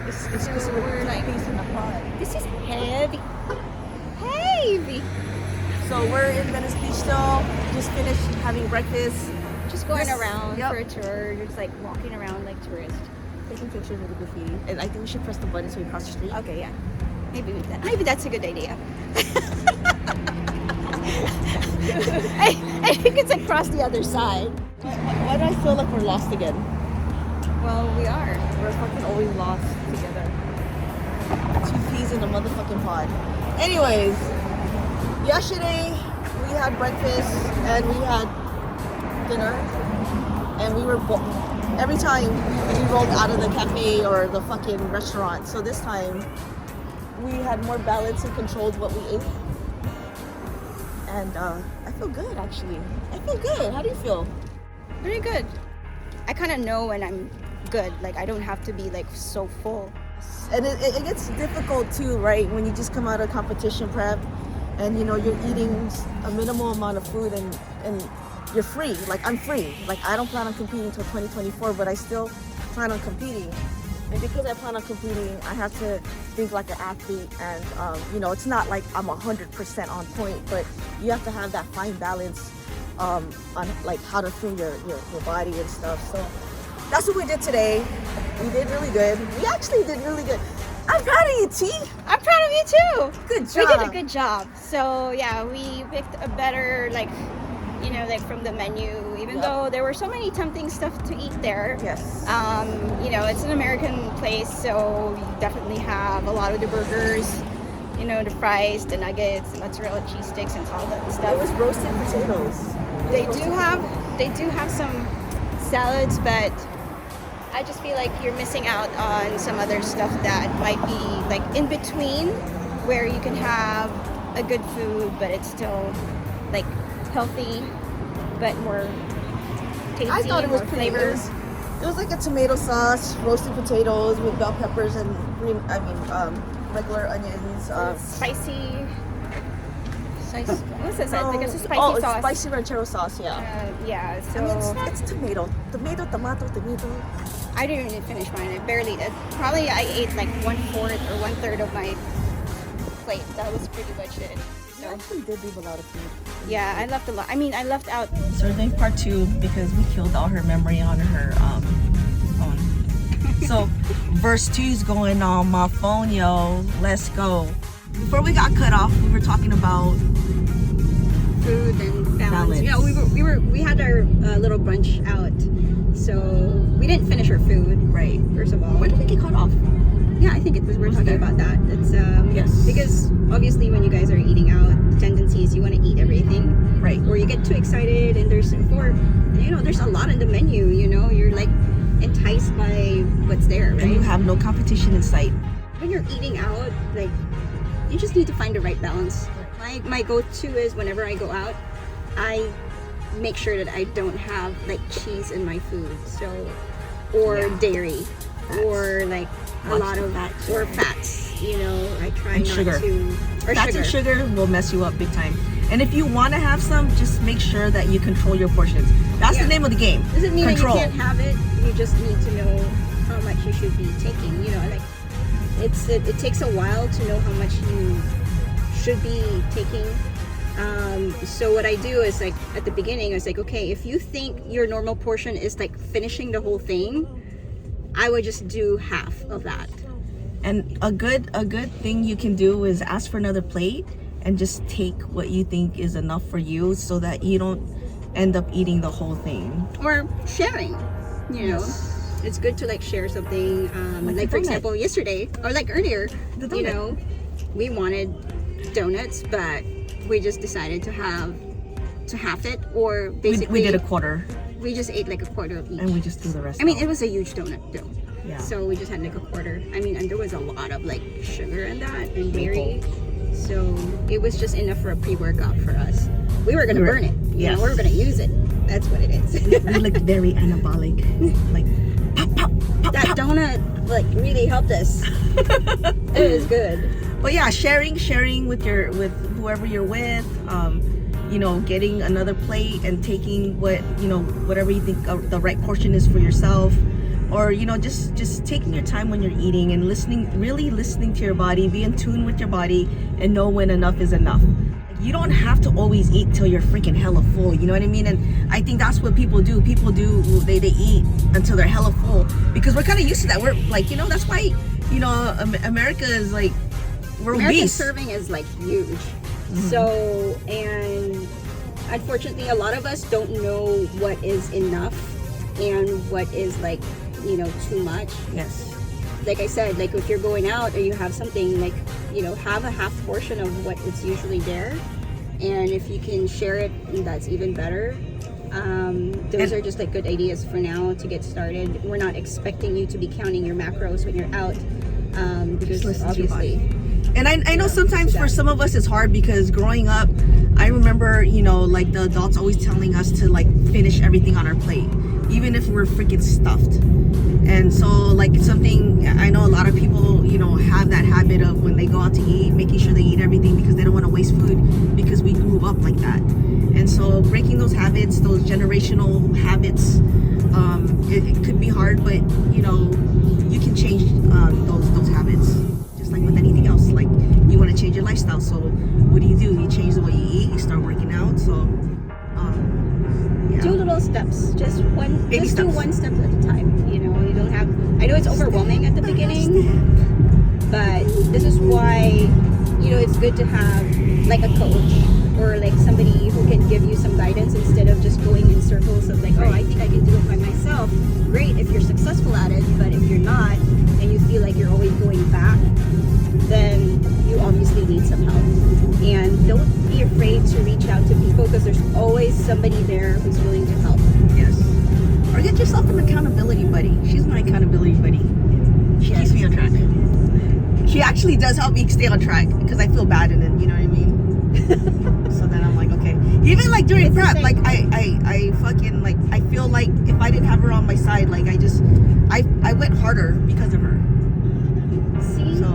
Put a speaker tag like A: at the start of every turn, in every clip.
A: It's because we're like
B: in the pod.
A: this is heavy. Heavy.
B: So we're in Venice Beach still. Just finished having breakfast.
A: Just going
B: Yes,
A: around
B: yep.
A: for a tour, just like walking around like tourists.
B: Taking pictures with the graffiti. And I think we should press the button so we cross the street.
A: Okay, yeah. Maybe that's a good idea. I think it's across the other side.
B: Why do I feel like we're lost again?
A: Well, we are.
B: We're fucking always lost together. Two peas in a motherfucking pod. Anyways, yesterday we had breakfast and we had dinner, and we were every time we rolled out of the cafe or the fucking restaurant. So this time we had more balance and controlled what we ate. And I feel good actually. I feel good. How do you feel?
A: Pretty good. I kind of know when I'm good. Like I don't have to be like so full.
B: And it gets difficult too, right? When you just come out of competition prep and you know you're eating a minimal amount of food and you're free. Like I'm free. Like I don't plan on competing until 2024, but I still plan on competing. And because I plan on competing, I have to think like an athlete. And you know, it's not like I'm 100% on point, but you have to have that fine balance on like how to feel your body and stuff. So that's what we did today. We did really good. We actually did really good. I'm proud of you, T.
A: I'm proud of you too.
B: Good job.
A: We did a good job. So yeah, we picked a better like from the menu, even though there were so many tempting stuff to eat there.
B: Yes.
A: It's an American place, so you definitely have a lot of the burgers, the fries, the nuggets, the mozzarella cheese sticks, and all that stuff.
B: It was roasted potatoes.
A: They do have some salads, but I just feel like you're missing out on some other stuff that might be like in between, where you can have a good food, but it's still like healthy, but more tasty.
B: I thought it was
A: more
B: pretty.
A: flavors.
B: It was like a tomato sauce, roasted potatoes with bell peppers and regular onions.
A: Spicy. What's this?
B: No,
A: Like it's a spicy
B: it's
A: sauce.
B: spicy ranchero sauce. Yeah.
A: Yeah. So
B: I mean, it's tomato.
A: I didn't even finish mine. I barely did. Probably I ate like 1/4 or 1/3 of my plate. That was pretty much it.
B: You actually did leave a lot of food.
A: Yeah, I left a lot. I mean, I left out.
B: So we're doing part 2 because we killed all her memory on her phone. So verse 2 is going on my phone, yo. Let's go. Before we got cut off, we were talking about
A: Food and balance.
B: Balance.
A: Yeah, we had our little brunch out, so we didn't finish our food.
B: right.
A: First of all,
B: Where did we get cut off?
A: yeah, I think we're talking about that. It's
B: Yes.
A: because obviously when you guys are eating out, the tendency is you want to eat everything,
B: Right.
A: or you get too excited and there's a lot in the menu. You're like enticed by what's there, right?
B: And you have no competition in sight.
A: When you're eating out, like you just need to find the right balance. My go-to is whenever I go out, I make sure that I don't have like cheese in my food, or dairy, or like a lot of
B: fats.
A: or fats. I try
B: And
A: not
B: sugar.
A: to. Or
B: Fats and sugar will mess you up big time. And if you want to have some, just make sure that you control your portions. That's the name of the game.
A: Doesn't mean
B: Control.
A: that you can't have it. You just need to know how much you should be taking. Like it takes a while to know how much you should be taking. So what I do is like at the beginning, I was like, okay, if you think your normal portion is like finishing the whole thing, I would just do half of that.
B: And a good thing you can do is ask for another plate and just take what you think is enough for you, so that you don't end up eating the whole thing.
A: Or sharing, it's good to like share something. Like for example, yesterday or like earlier, we wanted donuts, but we just decided to half it, or basically
B: we did a quarter,
A: we just ate like a quarter of each.
B: and we just threw the rest
A: I mean,
B: out.
A: it was a huge donut though.
B: Yeah.
A: So we just had like a quarter. I mean, and there was a lot of like sugar in that and dairy. So it was just enough for a pre-workout for us. We were gonna burn it.
B: Yes.
A: We were gonna use it. That's what it is.
B: We looked very anabolic. Like pop, pop, pop,
A: That
B: pop.
A: donut like really helped us. It was good.
B: But yeah, sharing with whoever you're with. Getting another plate and taking whatever you think the right portion is for yourself. or just taking your time when you're eating and really listening to your body, be in tune with your body, and know when enough is enough. You don't have to always eat till you're freaking hella full, you know what I mean? And I think that's what people do. They eat until they're hella full, because we're kind of used to that. We're like, that's why America is like, we're
A: American
B: obese.
A: serving is like huge. So, and unfortunately a lot of us don't know what is enough and what is like, too much.
B: Yes.
A: Like I said, like if you're going out or you have something, like, have a half portion of what is usually there, and if you can share it, that's even better. Those are just like good ideas for now to get started. We're not expecting you to be counting your macros when you're out, because obviously.
B: And I know sometimes for some of us it's hard, because growing up, I remember, like the adults always telling us to like finish everything on our plate, even if we're freaking stuffed. And so like something, I know a lot of people, have that habit of when they go out to eat, making sure they eat everything because they don't want to waste food, because we grew up like that. And so breaking those habits, those generational habits, it could be hard, but you can change those habits. Just like with anything else, like you want to change your lifestyle, so what do? You change the way you eat, you start working out. So
A: do little steps, just do one step at a time. You don't have, I know it's overwhelming at the beginning, but this is why it's good to have like a coach or like somebody who can give you some guidance, instead of just going in circles of like, oh, I think I can do it by myself. Great if you're successful at it, but if you're not and you feel like you're always going back, then you obviously need some help. And don't be afraid to reach out to people, because there's always somebody there who's willing to help.
B: Yes. Or get yourself an accountability buddy. She's my accountability buddy. She keeps me on track. She actually does help me stay on track, because I feel bad in it, you know what I mean? So then I'm like, okay. Even like during prep, like I fucking like, I feel like if I didn't have her on my side, like I went harder because of her.
A: See?
B: So,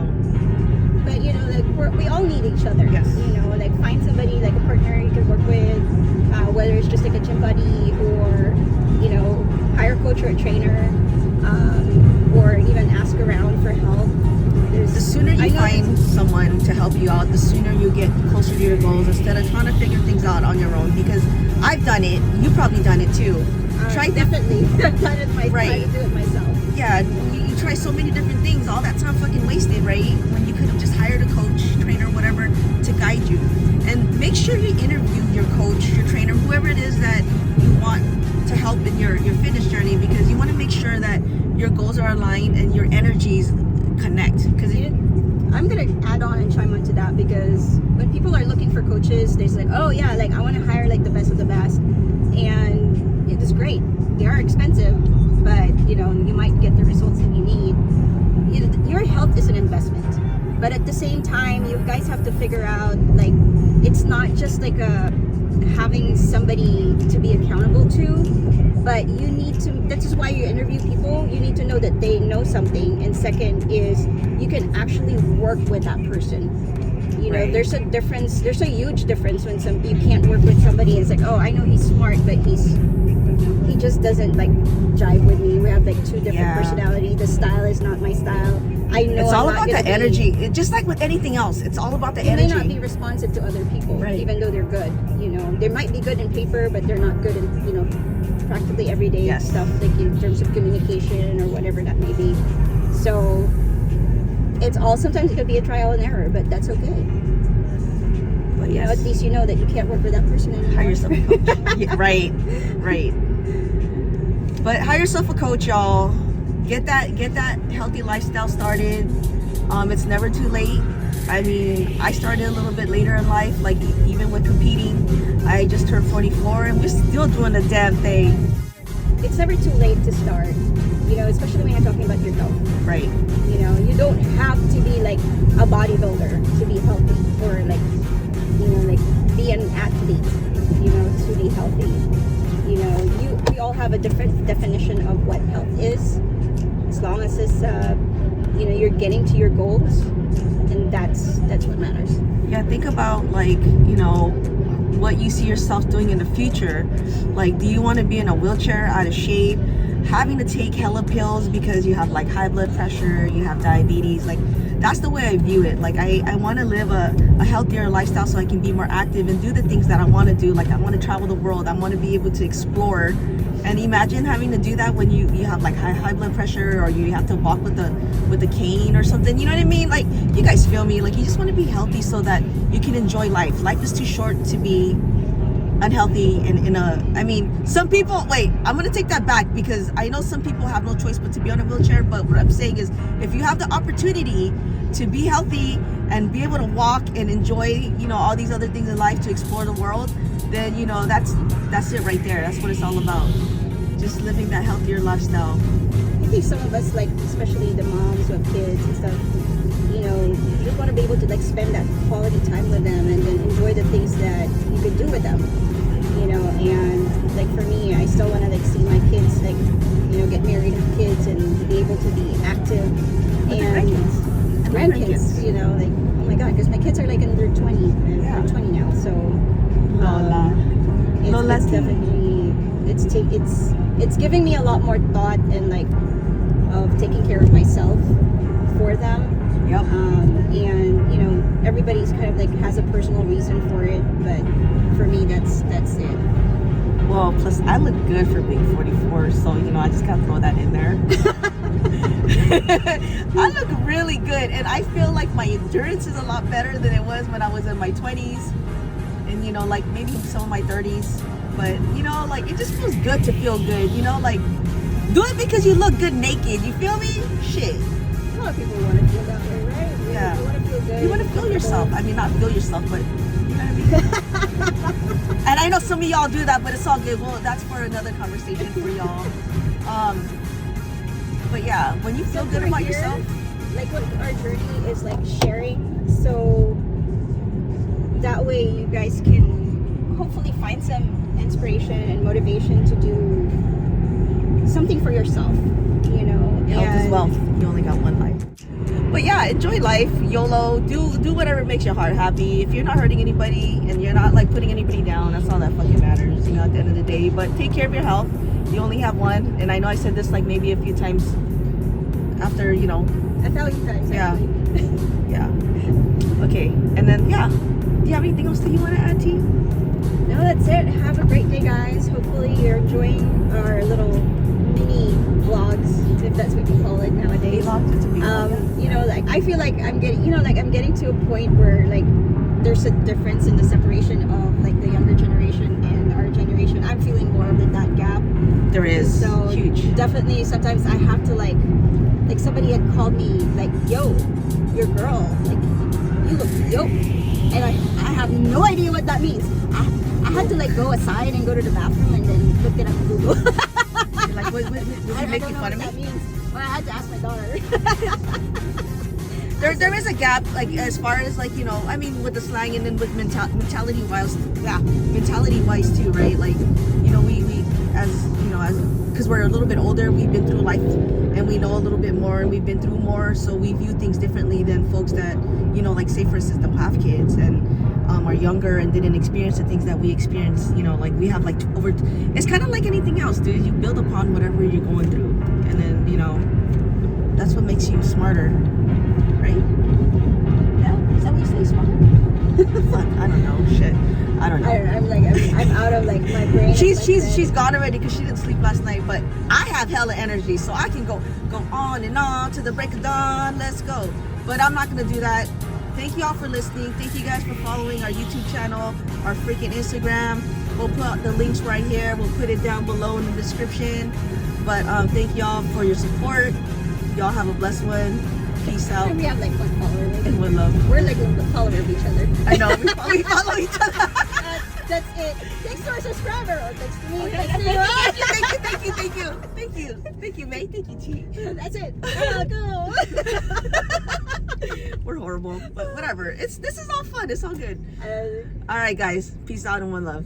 A: but like we all need each other.
B: Yes.
A: Like find somebody, like a partner you can work with, whether it's just like a gym buddy, or hire a coach or a trainer, or even ask around for help.
B: The sooner you find someone to help you out, the sooner you get closer to your goals, instead of trying to figure things out on your own. Because I've done it, you've probably done it too.
A: Definitely. I've done it myself.
B: Right.
A: I do it myself.
B: Yeah, you try so many different things, all that time fucking wasted, right? When you could have just hired a coach, trainer, whatever, to guide you. And make sure you interview your coach, your trainer, whoever it is that you want to help in your fitness journey, because you want to make sure that your goals are aligned and your energies connect. Because
A: I'm gonna add on and chime onto that, because when people are looking for coaches, they're like, oh yeah, like I want to hire like the best of the best, and it is great. They are expensive, but you might get the results that you need. Your health is an investment, but at the same time, you guys have to figure out, like, it's not just like having somebody to be accountable to, but you need to, this is why you interview people. You need to know that they know something, and second is you can actually work with that person.
B: Right.
A: There's a difference, there's a huge difference when you can't work with somebody and it's like, oh, I know he's smart, but he just doesn't like jive with me. We have like two different personalities. The style is not my style. I know
B: it's all about the energy. Just like with anything else, it's all about the energy.
A: They may not be responsive to other people,
B: right,
A: even though they're good. They might be good in paper, but they're not good in practically everyday stuff, like in terms of communication or whatever that may be. So it's all, sometimes it could be a trial and error, but that's okay. But at least you know that you can't work with that person anymore.
B: Hire yourself a coach. Yeah, right. But hire yourself a coach, y'all. Get that healthy lifestyle started. It's never too late. I mean, I started a little bit later in life, like even with competing. I just turned 44 and we're still doing the damn thing.
A: It's never too late to start, especially when you're talking about your health.
B: Right.
A: You don't have to be like a bodybuilder to be healthy, or like be an athlete, to be healthy. We all have a different definition of what health is, as long as it's you're getting to your goals, and that's what matters.
B: Yeah, think about what you see yourself doing in the future. Like, do you want to be in a wheelchair, out of shape, having to take hella pills because you have like high blood pressure, you have diabetes. Like that's the way I view it. Like I want to live a healthier lifestyle so I can be more active and do the things that I want to do. Like I want to travel the world. I want to be able to explore. And imagine having to do that when you have like high blood pressure, or you have to walk with a cane or something. You know what I mean? Like, you guys feel me? Like, you just want to be healthy so that you can enjoy life. Life is too short to be unhealthy. And I mean, some people, wait, I'm gonna take that back, because I know some people have no choice but to be on a wheelchair. But what I'm saying is, if you have the opportunity to be healthy and be able to walk and enjoy, you know, all these other things in life, to explore the world, then, you know, that's it right there. That's what it's all about. Just living that healthier lifestyle.
A: I think some of us, like, especially the moms who have kids and stuff, you know, you just want to be able to like spend that quality time with them and then enjoy the things that you could do with them, you know. And like for me, I still want to like see my kids, like, you know, get married, have kids, and be able to be active.
B: With
A: And grandkids, you know, like, oh my god, because my kids are like in their 20s, and they're 20 now, so
B: Lola.
A: it's definitely it's giving me a lot more thought and like of taking care of myself for them.
B: Yep.
A: And you know, everybody's kind of like has a personal reason for it, but for me, that's it.
B: Well, plus I look good for being 44, so you know, I just gotta throw that in there. I look really good, and I feel like my endurance is a lot better than it was when I was in my 20s, and you know, like maybe some of my 30s. But you know, like, it just feels good to feel good, you know. Like, do it because you look good naked, you feel me? Shit.
A: A lot of people want to feel that way, right?
B: Yeah.
A: You want to feel good.
B: You want to feel yourself. I mean, not feel yourself, but you know what I mean? And I know some of y'all do that, but it's all good. Well, that's for another conversation for y'all. But yeah, when you feel good about yourself,
A: like what our journey is like sharing, so that way you guys can hopefully find some inspiration and motivation to do something for yourself, you know.
B: health is wealth. You only got one life. But yeah, enjoy life, YOLO. Do whatever makes your heart happy. If you're not hurting anybody and you're not like putting anybody down, that's all that fucking matters, you know, at the end of the day. But take care of your health. You only have one. And I know I said this like maybe a few times after, you know,
A: 1,000 times.
B: Yeah. Yeah. Okay. And then yeah. Do you have anything else that you want to add, T?
A: No, that's it. Have a great day, guys. Hopefully you're enjoying our little mini vlogs, if that's what you call it nowadays. You know, like I feel like I'm getting, you know, like I'm getting to a point where like there's a difference in the separation of like the younger generation and our generation. I'm feeling more of that gap.
B: There is.
A: So
B: huge.
A: Definitely sometimes I have to like somebody had called me like, yo, your girl, like you look dope. And I have no idea what that means. I had to like go aside and go to the bathroom and then look it up on Google.
B: You're like, what, was he making fun of me?
A: That means. Well, I had to ask my daughter.
B: There is a gap, like as far as like, you know, I mean with the slang and then with mentality wise too, right? Like, you know, we as you know, as because we're a little bit older, we've been through life and we know a little bit more and we've been through more, so we view things differently than folks that, you know, like say for instance don't have kids and are younger and didn't experience the things that we experienced. You know, like we have like it's kind of like anything else, dude. You build upon whatever you're going through, and then, you know, that's what makes you smarter, right?
A: Yeah, is that what you say, smarter?
B: Fuck, I don't know. Shit, I don't know.
A: I'm out of like my brain.
B: She's gone already because she didn't sleep last night. But I have hella energy, so I can go on and on to the break of dawn. Let's go. But I'm not gonna do that. Thank you all for listening. Thank you guys for following our YouTube channel, our freaking Instagram. We'll put the links right here. We'll put it down below in the description. But thank y'all for your support. Y'all have a blessed one. Peace out.
A: And we have like one follower. Like,
B: and one love.
A: We're like a follower of each other.
B: I know. We follow each other.
A: That's it. Thanks to our subscriber. Or thanks to me.
B: Okay.
A: Thanks to you.
B: Thank you, May. Thank you, T.
A: That's it. Go.
B: We're horrible, but whatever. This is all fun. It's all good. All right, guys. Peace out and one love.